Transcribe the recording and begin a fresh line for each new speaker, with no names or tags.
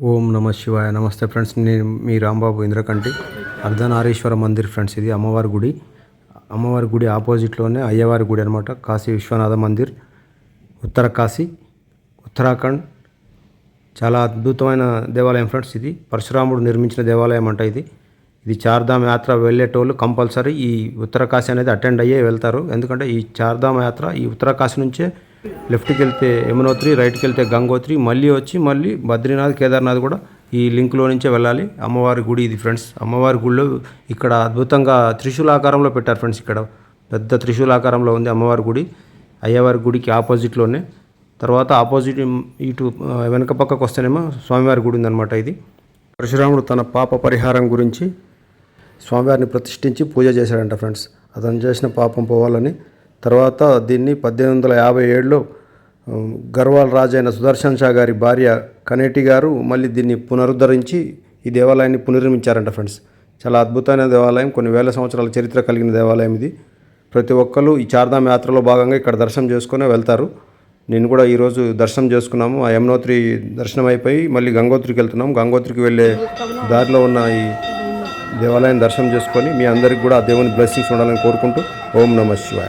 ఓం నమ శివాయ. నమస్తే ఫ్రెండ్స్, నేను మీ రాంబాబు ఇంద్రకంటి. అర్ధనారీశ్వర మందిర్ ఫ్రెండ్స్. ఇది అమ్మవారి గుడి ఆపోజిట్లోనే అయ్యవారి గుడి అనమాట. కాశీ విశ్వనాథ మందిర్, ఉత్తర కాశీ, ఉత్తరాఖండ్. చాలా అద్భుతమైన దేవాలయం ఫ్రెండ్స్. ఇది పరశురాముడు నిర్మించిన దేవాలయం అంట. ఇది చార్ధామ్ యాత్ర వెళ్ళేటోళ్ళు కంపల్సరీ ఈ ఉత్తర కాశీ అనేది అటెండ్ అయ్యే వెళ్తారు. ఎందుకంటే ఈ చార్ధామ్ యాత్ర ఈ ఉత్తర కాశీ నుంచే లెఫ్ట్కి వెళ్తే యమునోత్రి, రైట్కి వెళ్తే గంగోత్రి, మళ్ళీ బద్రీనాథ్, కేదార్నాథ్ కూడా ఈ లింక్లో నుంచే వెళ్ళాలి. అమ్మవారి గుడి ఇది ఫ్రెండ్స్. అమ్మవారి గుడిలో ఇక్కడ అద్భుతంగా త్రిశూలాకారంలో పెట్టారు ఫ్రెండ్స్. ఇక్కడ పెద్ద త్రిశూలాకారంలో ఉంది అమ్మవారి గుడి. అయ్యవారి గుడికి ఆపోజిట్లోనే. తర్వాత ఆపోజిట్ ఇటు వెనక పక్కకు వస్తేనేమో స్వామివారి గుడి ఉందన్నమాట. ఇది పరశురాముడు తన పాప పరిహారం గురించి స్వామివారిని ప్రతిష్ఠించి పూజ చేశాడంట ఫ్రెండ్స్. అతను చేసిన పాపం పోవాలని. తర్వాత దీన్ని 1857లో గర్వాల్ రాజు అయిన సుదర్శన్ షా గారి భార్య కనేటి గారు మళ్ళీ దీన్ని పునరుద్ధరించి ఈ దేవాలయాన్ని పునర్నిర్మించారంట ఫ్రెండ్స్. చాలా అద్భుతమైన దేవాలయం, కొన్ని వేల సంవత్సరాల చరిత్ర కలిగిన దేవాలయం ఇది. ప్రతి ఒక్కరు ఈ చార్ధామ్ యాత్రలో భాగంగా ఇక్కడ దర్శనం చేసుకుని వెళ్తారు. నేను కూడా ఈరోజు దర్శనం చేసుకున్నాము. ఆ యమునోత్రి దర్శనం అయిపోయి మళ్ళీ గంగోత్రికి వెళ్తున్నాము. గంగోత్రికి వెళ్ళే దారిలో ఉన్న ఈ దేవాలయం దర్శనం చేసుకొని మీ అందరికి కూడా ఆ దేవుని బ్లెస్సింగ్స్ ఉండాలని కోరుకుంటూ ఓం నమ శివాయ.